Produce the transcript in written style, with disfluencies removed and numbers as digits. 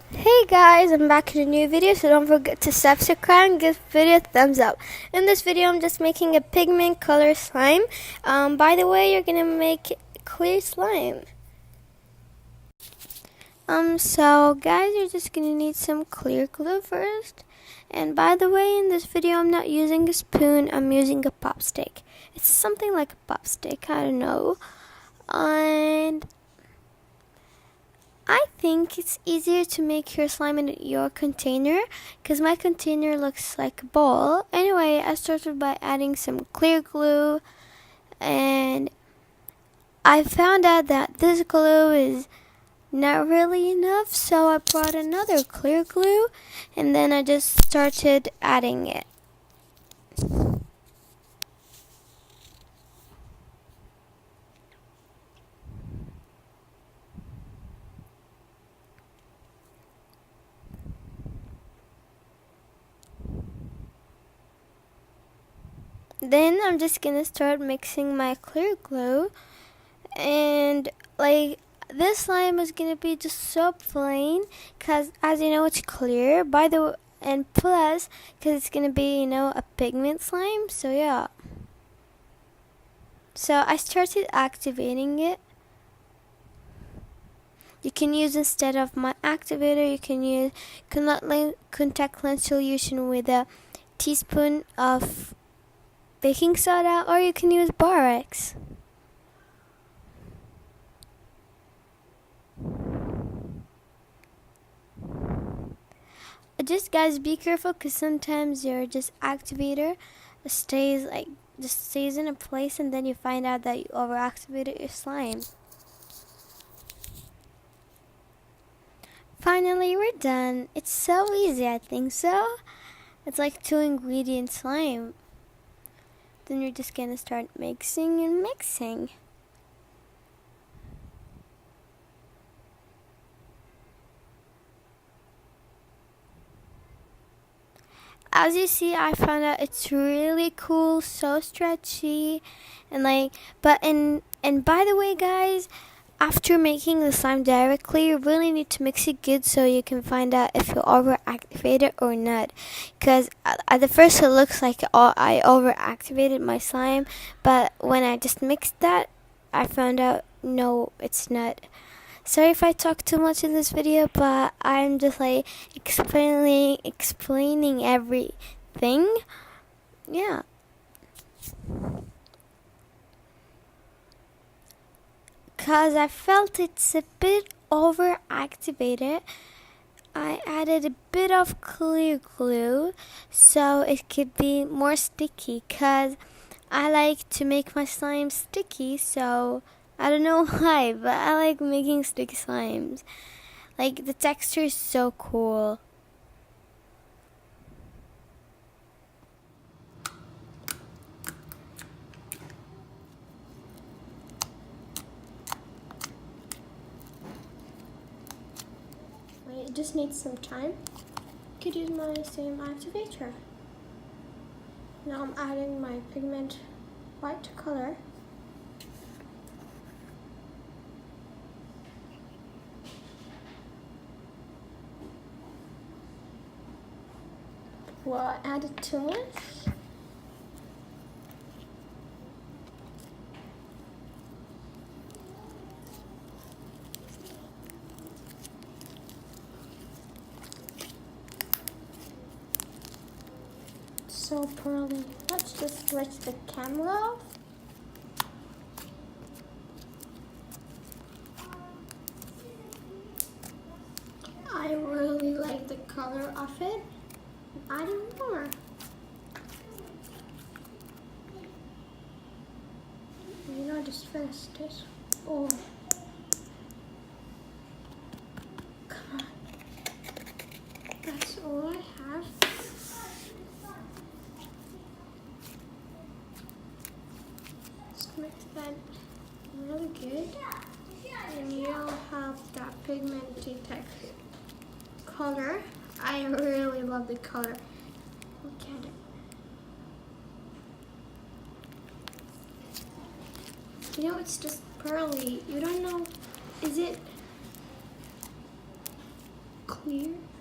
Hey guys, I'm back in a new video, so don't forget to subscribe and give the video a thumbs up. In this video, I'm just making a pigment color slime. By the way, you're gonna make clear slime. So guys, you're just gonna need some clear glue first. And by the way, in this video, I'm not using a spoon, I'm using a pop stick. It's something like a pop stick, I don't know. And I think it's easier to make your slime in your container because my container looks like a bowl. Anyway, I started by adding some clear glue and I found out that this glue is not really enough, so I brought another clear glue and then I just started adding it. Then I'm just gonna start mixing my clear glue, and like this slime is gonna be just so plain because as you know it's clear and plus because it's gonna be a pigment slime. So yeah, so I started activating it. You can use, instead of my activator, you can use contact lens solution with a teaspoon of baking soda, or you can use borax. Just guys, be careful because sometimes your activator stays in a place and then you find out that you overactivated your slime. Finally, we're done. It's so easy, I think so. It's like 2-ingredient slime. Then you're just gonna start mixing and mixing. As you see, I found out it's really cool, so stretchy, and and by the way guys, after making the slime directly, you really need to mix it good so you can find out if you overactivate it or not. Because at the first it looks like I overactivated my slime, but when I just mixed that, I found out no, it's not. Sorry if I talk too much in this video, but I'm just explaining everything. Yeah. Because I felt it's a bit overactivated, I added a bit of clear glue so it could be more sticky, because I like to make my slime sticky, so I don't know why, but I like making sticky slimes. Like, the texture is so cool. It just needs some time. I could use my same activator. Now I'm adding my pigment white color. Well, I added too much. So pearly. Let's just switch the camera off. I really like the color of it. Adding more. I just finished it. Oh. Come on. That's all I have. Mix that really good, and you'll have that pigmented texture color. I really love the color. Look at it. It's just pearly. You don't know, is it clear.